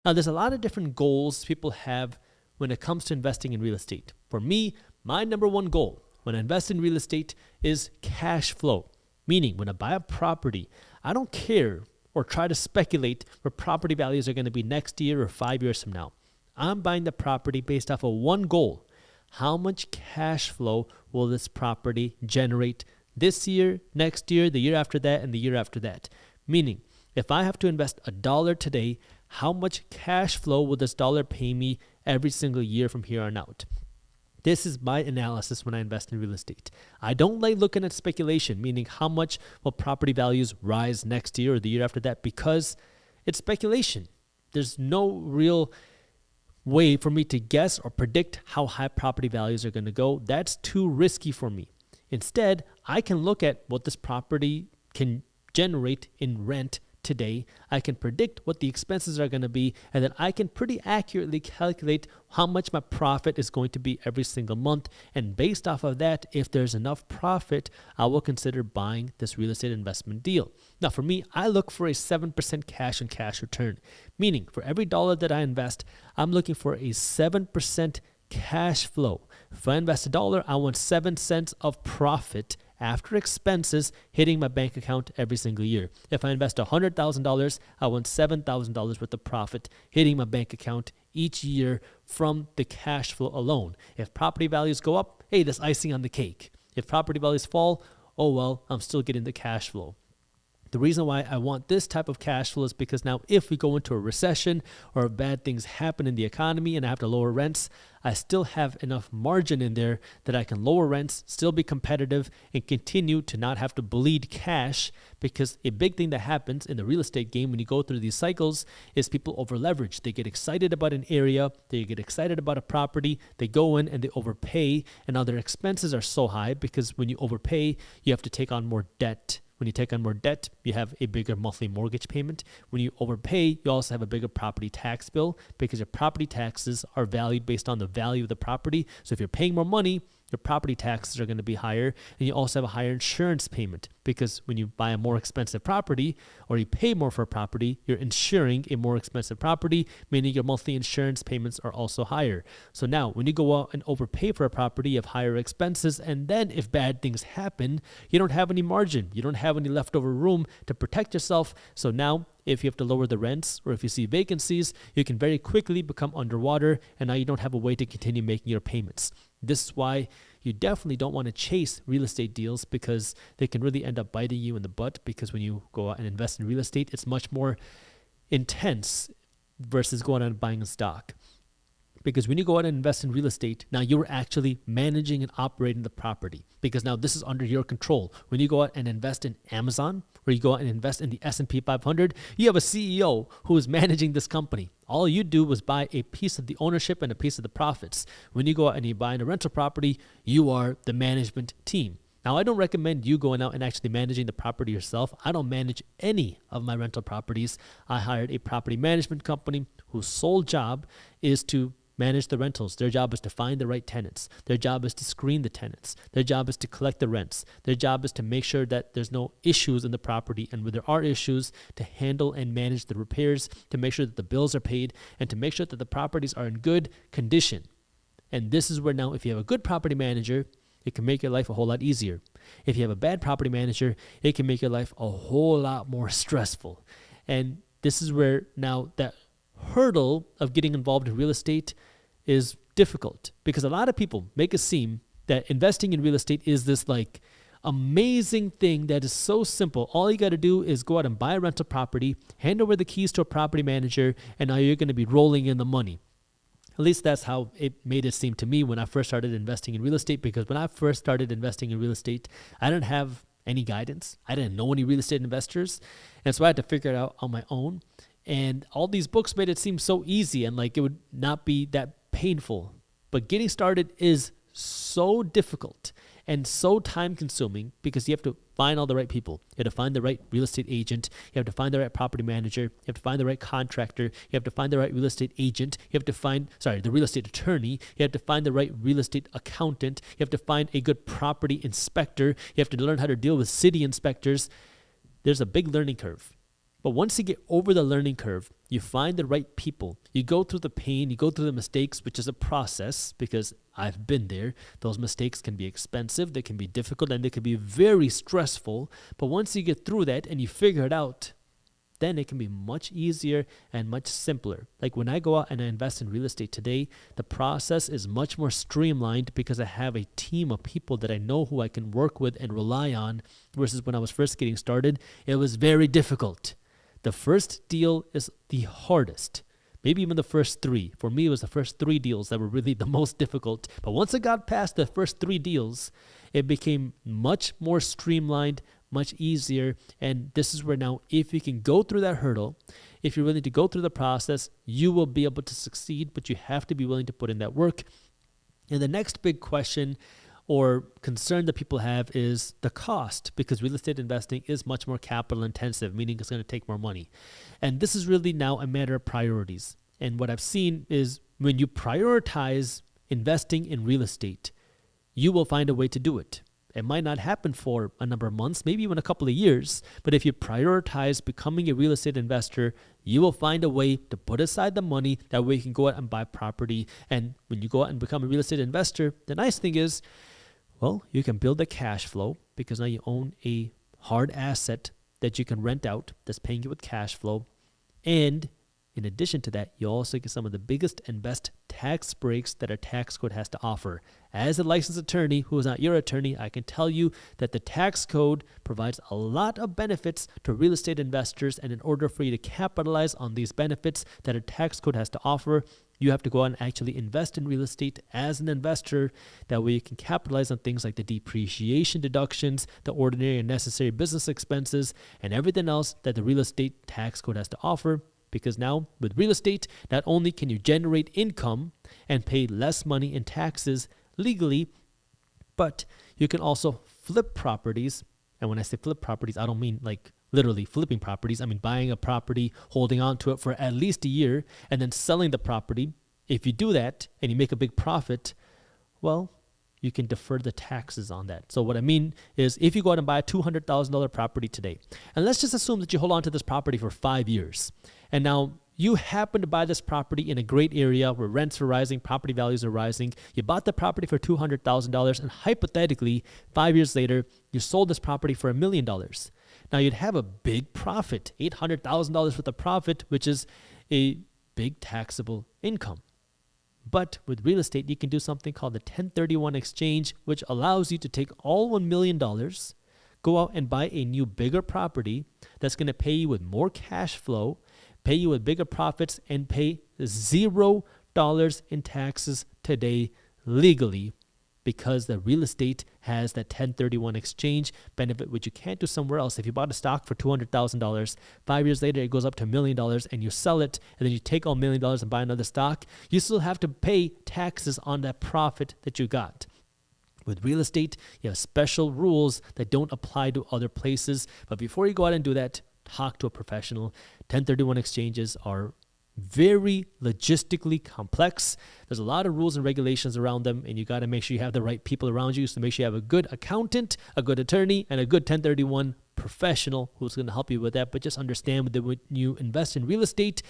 Now, there's a lot of different goals people have when it comes to investing in real estate. For me, my number one goal when I invest in real estate is cash flow. Meaning, when I buy a property, I don't care or try to speculate where property values are going to be next year or 5 years from now. I'm buying the property based off of one goal. How much cash flow will this property generate this year, next year, the year after that, and the year after that? Meaning, if I have to invest $1 today, how much cash flow will this dollar pay me every single year from here on out? This is my analysis when I invest in real estate. I don't like looking at speculation, meaning how much will property values rise next year or the year after that, because it's speculation. There's no real way for me to guess or predict how high property values are going to go. That's too risky for me. Instead, I can look at what this property can generate in rent today. I can predict what the expenses are going to be, and then I can pretty accurately calculate how much my profit is going to be every single month. And based off of that, if there's enough profit, I will consider buying this real estate investment deal. Now, for me, I look for a 7% cash on cash return, meaning for every dollar that I invest, I'm looking for a 7% cash flow. If I invest $1, I want 7 cents of profit after expenses hitting my bank account every single year. If I invest $100,000, I want $7,000 worth of profit hitting my bank account each year from the cash flow alone. If property values go up, hey, that's icing on the cake. If property values fall, oh well, I'm still getting the cash flow. The reason why I want this type of cash flow is because now if we go into a recession or bad things happen in the economy and I have to lower rents, I still have enough margin in there that I can lower rents, still be competitive, and continue to not have to bleed cash, because a big thing that happens in the real estate game when you go through these cycles is people over leverage. They get excited about an area, they get excited about a property, they go in and they overpay, and now their expenses are so high because when you overpay, you have to take on more debt. When you take on more debt, you have a bigger monthly mortgage payment. When you overpay, you also have a bigger property tax bill because your property taxes are valued based on the value of the property. So if you're paying more money, your property taxes are going to be higher, and you also have a higher insurance payment because when you buy a more expensive property or you pay more for a property, you're insuring a more expensive property, meaning your monthly insurance payments are also higher. So now when you go out and overpay for a property, you have higher expenses, and then if bad things happen, you don't have any margin. You don't have any leftover room to protect yourself. So now if you have to lower the rents or if you see vacancies, you can very quickly become underwater, and now you don't have a way to continue making your payments. This is why you definitely don't want to chase real estate deals, because they can really end up biting you in the butt, because when you go out and invest in real estate, it's much more intense versus going out and buying a stock. Because when you go out and invest in real estate, now you're actually managing and operating the property, because now this is under your control. When you go out and invest in Amazon, or you go out and invest in the S&P 500, you have a CEO who is managing this company. All you do was buy a piece of the ownership and a piece of the profits. When you go out and you buy in a rental property, you are the management team. Now, I don't recommend you going out and actually managing the property yourself. I don't manage any of my rental properties. I hired a property management company whose sole job is to manage the rentals. Their job is to find the right tenants. Their job is to screen the tenants. Their job is to collect the rents. Their job is to make sure that there's no issues in the property, and when there are issues, to handle and manage the repairs, to make sure that the bills are paid, and to make sure that the properties are in good condition. And this is where now, if you have a good property manager, it can make your life a whole lot easier. If you have a bad property manager, it can make your life a whole lot more stressful. And this is where now that hurdle of getting involved in real estate is difficult, because a lot of people make it seem that investing in real estate is this like amazing thing that is so simple. All you got to do is go out and buy a rental property, hand over the keys to a property manager, and now you're going to be rolling in the money. At least that's how it made it seem to me when I first started investing in real estate, because when I first started investing in real estate, I didn't have any guidance. I didn't know any real estate investors, and so I had to figure it out on my own. And all these books made it seem so easy and like it would not be that painful. But getting started is so difficult and so time consuming, because you have to find all the right people. You have to find the right real estate agent. You have to find the right property manager. You have to find the right contractor. You have to find the right real estate agent. You have to find, the real estate attorney. You have to find the right real estate accountant. You have to find a good property inspector. You have to learn how to deal with city inspectors. There's a big learning curve. But once you get over the learning curve, You find the right people. You go through the pain, you go through the mistakes, which is a process because I've been there. Those mistakes can be expensive, they can be difficult, and they can be very stressful. But once you get through that and you figure it out, then it can be much easier and much simpler. Like when I go out and I invest in real estate today, the process is much more streamlined because I have a team of people that I know who I can work with and rely on, versus when I was first getting started, it was very difficult. The first deal is the hardest. Maybe even the first three. For me, it was the first three deals that were really the most difficult. But once I got past the first three deals, it became much more streamlined, much easier. And this is where now, if you can go through that hurdle, if you're willing to go through the process, you will be able to succeed, but you have to be willing to put in that work. And the next big question or concern that people have is the cost, because real estate investing is much more capital intensive, meaning it's going to take more money. And this is really now a matter of priorities. And what I've seen is when you prioritize investing in real estate, you will find a way to do it. It might not happen for a number of months, maybe even a couple of years, but if you prioritize becoming a real estate investor, you will find a way to put aside the money. That way you can go out and buy property. And when you go out and become a real estate investor, the nice thing is, well, you can build a cash flow because now you own a hard asset that you can rent out that's paying you with cash flow. And in addition to that, you also get some of the biggest and best tax breaks that our tax code has to offer. As a licensed attorney who is not your attorney, I can tell you that the tax code provides a lot of benefits to real estate investors. And in order for you to capitalize on these benefits that a tax code has to offer, you have to go out and actually invest in real estate as an investor. That way you can capitalize on things like the depreciation deductions, the ordinary and necessary business expenses, and everything else that the real estate tax code has to offer. Because now with real estate, not only can you generate income and pay less money in taxes legally, but you can also flip properties. And when I say flip properties, I don't mean like literally flipping properties. I mean buying a property, holding on to it for at least a year, and then selling the property. If you do that and you make a big profit, well, you can defer the taxes on that. So what I mean is if you go out and buy a $200,000 property today, and let's just assume that you hold on to this property for 5 years, and now you happen to buy this property in a great area where rents are rising, property values are rising. You bought the property for $200,000, and hypothetically, 5 years later, you sold this property for $1 million. Now you'd have a big profit, $800,000 worth of profit, which is a big taxable income. But with real estate, you can do something called the 1031 exchange, which allows you to take all $1 million, go out and buy a new bigger property that's going to pay you with more cash flow, pay you with bigger profits, and pay $0 in taxes today legally, because the real estate has that 1031 exchange benefit, which you can't do somewhere else. If you bought a stock for $200,000, 5 years later it goes up to $1 million, and you sell it, and then you take all $1 million and buy another stock, you still have to pay taxes on that profit that you got. With real estate, you have special rules that don't apply to other places. But before you go out and do that, talk to a professional. 1031 exchanges are very logistically complex. There's a lot of rules and regulations around them, and you got to make sure you have the right people around you. So make sure you have a good accountant, a good attorney, and a good 1031 professional who's going to help you with that. But just understand that when you invest in real estate,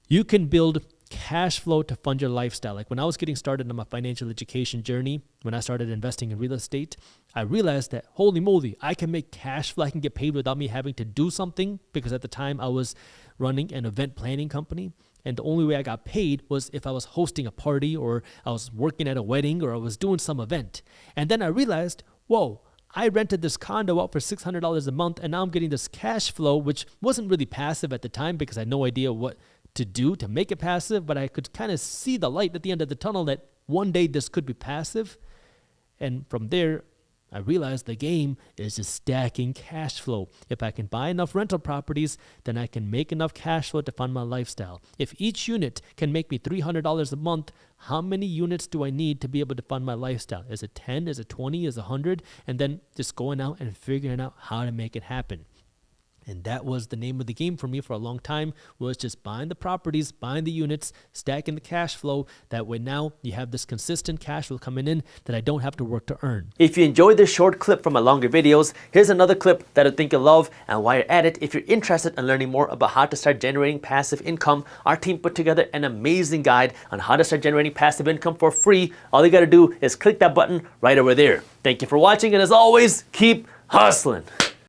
you can build cash flow to fund your lifestyle. Like when I was getting started on my financial education journey, when I started investing in real estate, I realized that, holy moly, I can make cash flow. I can get paid without me having to do something, because at the time I was running an event planning company. And the only way I got paid was if I was hosting a party, or I was working at a wedding, or I was doing some event. And then I realized, whoa, I rented this condo out for $600 a month, and now I'm getting this cash flow, which wasn't really passive at the time because I had no idea what to do to make it passive, but I could kind of see the light at the end of the tunnel that one day this could be passive. And from there, I realized the game is just stacking cash flow. If I can buy enough rental properties, then I can make enough cash flow to fund my lifestyle. If each unit can make me $300 a month, how many units do I need to be able to fund my lifestyle? Is it 10? Is it 20? Is it 100? And then just going out and figuring out how to make it happen. And that was the name of the game for me for a long time, was just buying the properties, buying the units, stacking the cash flow. That way now you have this consistent cash flow coming in that I don't have to work to earn. If you enjoyed this short clip from my longer videos, here's another clip that I think you'll love. And while you're at it, if you're interested in learning more about how to start generating passive income, our team put together an amazing guide on how to start generating passive income for free. All you gotta do is click that button right over there. Thank you for watching, and as always, keep hustling.